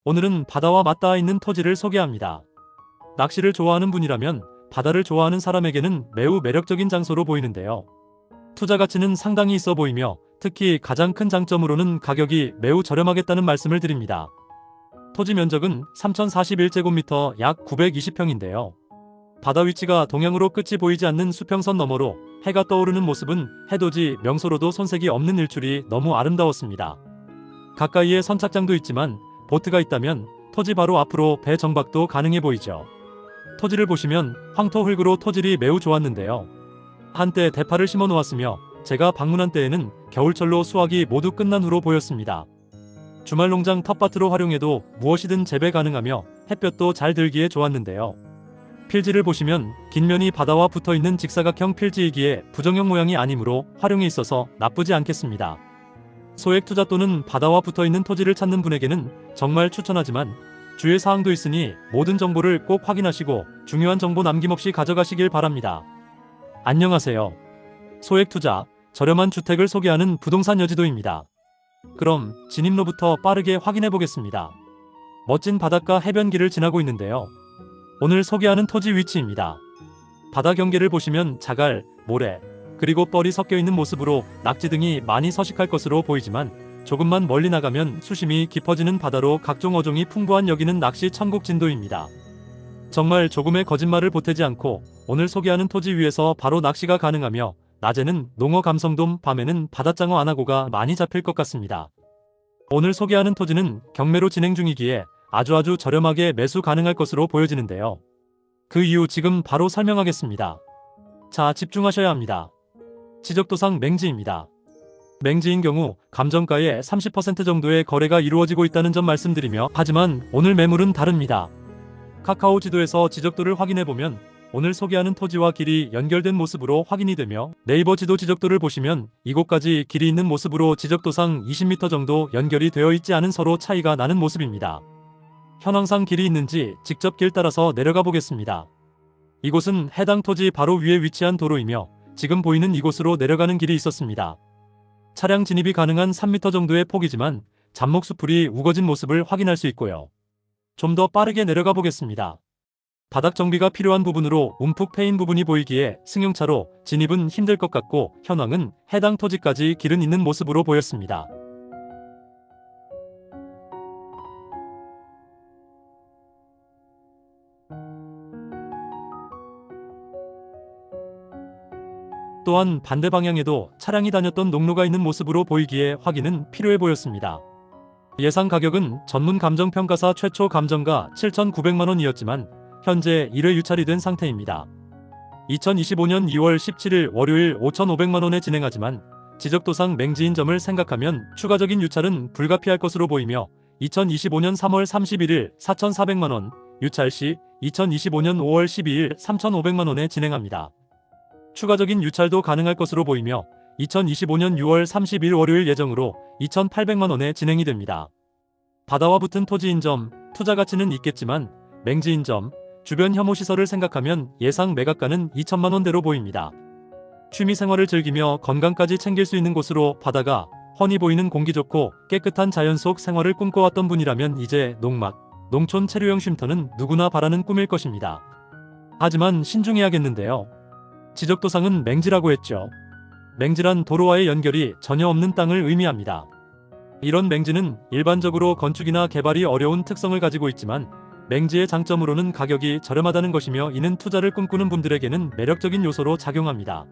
오늘은 바다와 맞닿아 있는 토지를 소개합니다. 낚시를 좋아하는 분이라면 바다를 좋아하는 사람에게는 매우 매력적인 장소로 보이는데요. 투자 가치는 상당히 있어 보이며 특히 가장 큰 장점으로는 가격이 매우 저렴하겠다는 말씀을 드립니다. 토지 면적은 3041제곱미터 약 920평인데요. 바다 위치가 동향으로 끝이 보이지 않는 수평선 너머로 해가 떠오르는 모습은 해돋이 명소로도 손색이 없는 일출이 너무 아름다웠습니다. 가까이에 선착장도 있지만 보트가 있다면 토지 바로 앞으로 배 정박도 가능해 보이죠. 토지를 보시면 황토 흙으로 토질이 매우 좋았는데요. 한때 대파를 심어 놓았으며 제가 방문한 때에는 겨울철로 수확이 모두 끝난 후로 보였습니다. 주말 농장 텃밭으로 활용해도 무엇이든 재배 가능하며 햇볕도 잘 들기에 좋았는데요. 필지를 보시면 긴 면이 바다와 붙어있는 직사각형 필지이기에 부정형 모양이 아니므로 활용에 있어서 나쁘지 않겠습니다. 소액 투자 또는 바다와 붙어있는 토지를 찾는 분에게는 정말 추천하지만 주의 사항도 있으니 모든 정보를 꼭 확인하시고 중요한 정보 남김없이 가져가시길 바랍니다. 안녕하세요. 소액 투자, 저렴한 주택을 소개하는 부동산 여지도입니다. 그럼 진입로부터 빠르게 확인해 보겠습니다. 멋진 바닷가 해변길을 지나고 있는데요. 오늘 소개하는 토지 위치입니다. 바다 경계를 보시면 자갈, 모래, 그리고 뻘이 섞여 있는 모습으로 낙지 등이 많이 서식할 것으로 보이지만 조금만 멀리 나가면 수심이 깊어지는 바다로 각종 어종이 풍부한 여기는 낚시 천국 진도입니다. 정말 조금의 거짓말을 보태지 않고 오늘 소개하는 토지 위에서 바로 낚시가 가능하며 낮에는 농어 감성돔, 밤에는 바다장어 안하고가 많이 잡힐 것 같습니다. 오늘 소개하는 토지는 경매로 진행 중이기에 아주 저렴하게 매수 가능할 것으로 보여지는데요. 그 이유 지금 바로 설명하겠습니다. 자, 집중하셔야 합니다. 지적도상 맹지입니다. 맹지인 경우 감정가의 30% 정도의 거래가 이루어지고 있다는 점 말씀드리며 하지만 오늘 매물은 다릅니다. 카카오 지도에서 지적도를 확인해보면 오늘 소개하는 토지와 길이 연결된 모습으로 확인이 되며 네이버 지도 지적도를 보시면 이곳까지 길이 있는 모습으로 지적도상 20m 정도 연결이 되어 있지 않은 서로 차이가 나는 모습입니다. 현황상 길이 있는지 직접 길 따라서 내려가 보겠습니다. 이곳은 해당 토지 바로 위에 위치한 도로이며 지금 보이는 이곳으로 내려가는 길이 있었습니다. 차량 진입이 가능한 3m 정도의 폭이지만 잡목수풀이 우거진 모습을 확인할 수 있고요. 좀 더 빠르게 내려가 보겠습니다. 바닥 정비가 필요한 부분으로 움푹 패인 부분이 보이기에 승용차로 진입은 힘들 것 같고 현황은 해당 토지까지 길은 있는 모습으로 보였습니다. 또한 반대 방향에도 차량이 다녔던 농로가 있는 모습으로 보이기에 확인은 필요해 보였습니다. 예상 가격은 전문 감정평가사 최초 감정가 7,900만원이었지만 현재 1회 유찰이 된 상태입니다. 2025년 2월 17일 월요일 5,500만원에 진행하지만 지적도상 맹지인 점을 생각하면 추가적인 유찰은 불가피할 것으로 보이며 2025년 3월 31일 4,400만원, 유찰 시 2025년 5월 12일 3,500만원에 진행합니다. 추가적인 유찰도 가능할 것으로 보이며 2025년 6월 30일 월요일 예정으로 2,800만원에 진행이 됩니다. 바다와 붙은 토지인 점, 투자 가치는 있겠지만 맹지인 점, 주변 혐오시설을 생각하면 예상 매각가는 2천만원대로 보입니다. 취미생활을 즐기며 건강까지 챙길 수 있는 곳으로 바다가 훤히 보이는 공기 좋고 깨끗한 자연 속 생활을 꿈꿔왔던 분이라면 이제 농막, 농촌 체류형 쉼터는 누구나 바라는 꿈일 것입니다. 하지만 신중해야겠는데요. 지적도상은 맹지라고 했죠. 맹지란 도로와의 연결이 전혀 없는 땅을 의미합니다. 이런 맹지는 일반적으로 건축이나 개발이 어려운 특성을 가지고 있지만 맹지의 장점으로는 가격이 저렴하다는 것이며 이는 투자를 꿈꾸는 분들에게는 매력적인 요소로 작용합니다.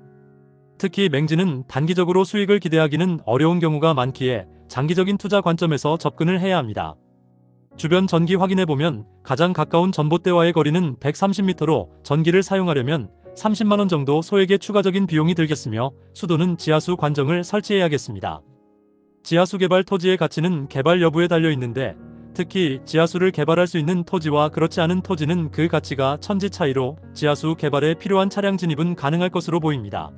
특히 맹지는 단기적으로 수익을 기대하기는 어려운 경우가 많기에 장기적인 투자 관점에서 접근을 해야 합니다. 주변 전기 확인해보면 가장 가까운 전봇대와의 거리는 130m로 전기를 사용하려면 30만원 정도 소액의 추가적인 비용이 들겠으며 수도는 지하수 관정을 설치해야겠습니다. 지하수 개발 토지의 가치는 개발 여부에 달려 있는데 특히 지하수를 개발할 수 있는 토지와 그렇지 않은 토지는 그 가치가 천지 차이로 지하수 개발에 필요한 차량 진입은 가능할 것으로 보입니다.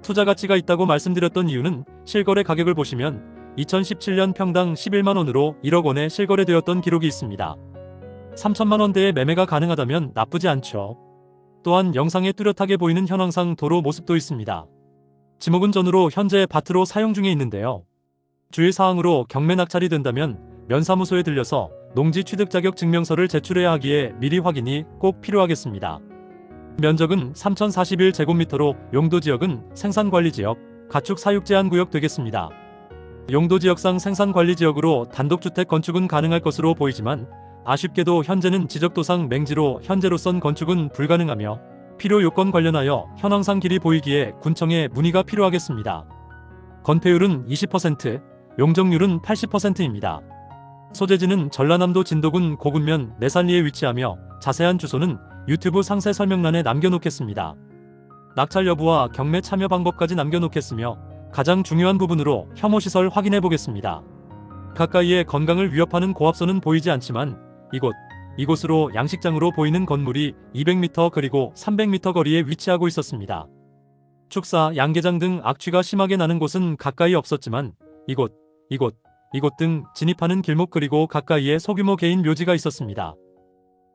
투자 가치가 있다고 말씀드렸던 이유는 실거래 가격을 보시면 2017년 평당 11만원으로 1억원에 실거래되었던 기록이 있습니다. 3천만원대의 매매가 가능하다면 나쁘지 않죠. 또한 영상에 뚜렷하게 보이는 현황상 도로 모습도 있습니다. 지목은 전으로 현재 밭으로 사용 중에 있는데요. 주의사항으로 경매 낙찰이 된다면 면사무소에 들려서 농지 취득 자격 증명서를 제출해야 하기에 미리 확인이 꼭 필요하겠습니다. 면적은 3041제곱미터로 용도지역은 생산관리지역, 가축 사육 제한구역 되겠습니다. 용도지역상 생산관리지역으로 단독주택 건축은 가능할 것으로 보이지만 아쉽게도 현재는 지적도상 맹지로 현재로선 건축은 불가능하며 필요 요건 관련하여 현황상 길이 보이기에 군청에 문의가 필요하겠습니다. 건폐율은 20%, 용적률은 80%입니다. 소재지는 전라남도 진도군 고군면 내산리에 위치하며 자세한 주소는 유튜브 상세 설명란에 남겨놓겠습니다. 낙찰 여부와 경매 참여 방법까지 남겨놓겠으며 가장 중요한 부분으로 혐오시설 확인해 보겠습니다. 가까이에 건강을 위협하는 고압선은 보이지 않지만 이곳으로 양식장으로 보이는 건물이 200m 그리고 300m 거리에 위치하고 있었습니다. 축사, 양계장 등 악취가 심하게 나는 곳은 가까이 없었지만 이곳 등 진입하는 길목 그리고 가까이에 소규모 개인 묘지가 있었습니다.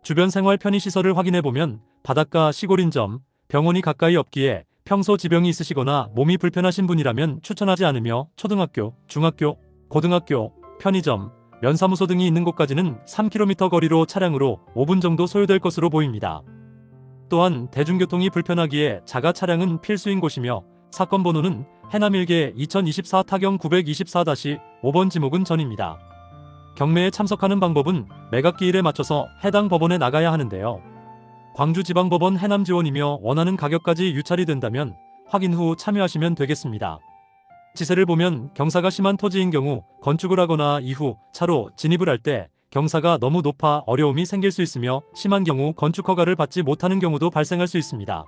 주변 생활 편의시설을 확인해보면 바닷가, 시골인점, 병원이 가까이 없기에 평소 지병이 있으시거나 몸이 불편하신 분이라면 추천하지 않으며 초등학교, 중학교, 고등학교, 편의점, 면사무소 등이 있는 곳까지는 3km 거리로 차량으로 5분 정도 소요될 것으로 보입니다. 또한 대중교통이 불편하기에 자가 차량은 필수인 곳이며 사건 번호는 해남 1개 2024 타경 924-5번 지목은 전입니다. 경매에 참석하는 방법은 매각기일에 맞춰서 해당 법원에 나가야 하는데요. 광주지방법원 해남지원이며 원하는 가격까지 유찰이 된다면 확인 후 참여하시면 되겠습니다. 지세를 보면 경사가 심한 토지인 경우 건축을 하거나 이후 차로 진입을 할 때 경사가 너무 높아 어려움이 생길 수 있으며 심한 경우 건축 허가를 받지 못하는 경우도 발생할 수 있습니다.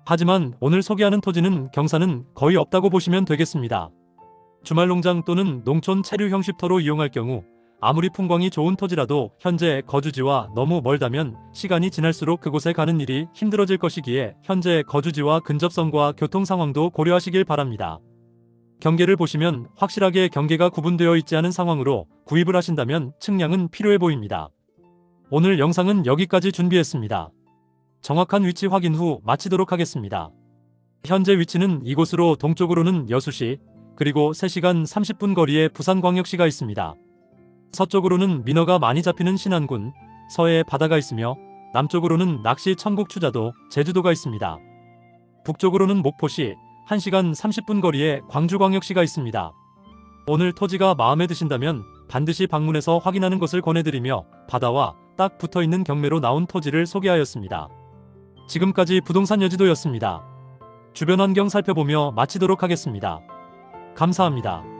하지만 오늘 소개하는 토지는 경사는 거의 없다고 보시면 되겠습니다. 주말농장 또는 농촌 체류 형식터로 이용할 경우 아무리 풍광이 좋은 토지라도 현재 거주지와 너무 멀다면 시간이 지날수록 그곳에 가는 일이 힘들어질 것이기에 현재 거주지와 근접성과 교통 상황도 고려하시길 바랍니다. 경계를 보시면 확실하게 경계가 구분되어 있지 않은 상황으로 구입을 하신다면 측량은 필요해 보입니다. 오늘 영상은 여기까지 준비했습니다. 정확한 위치 확인 후 마치도록 하겠습니다. 현재 위치는 이곳으로 동쪽으로는 여수시, 그리고 3시간 30분 거리에 부산광역시가 있습니다. 서쪽으로는 민어가 많이 잡히는 신안군, 서해에 바다가 있으며 남쪽으로는 낚시 천국 추자도, 제주도가 있습니다. 북쪽으로는 목포시, 1시간 30분 거리에 광주광역시가 있습니다. 오늘 토지가 마음에 드신다면 반드시 방문해서 확인하는 것을 권해드리며 바다와 딱 붙어있는 경매로 나온 토지를 소개하였습니다. 지금까지 부동산 여지도였습니다. 주변 환경 살펴보며 마치도록 하겠습니다. 감사합니다.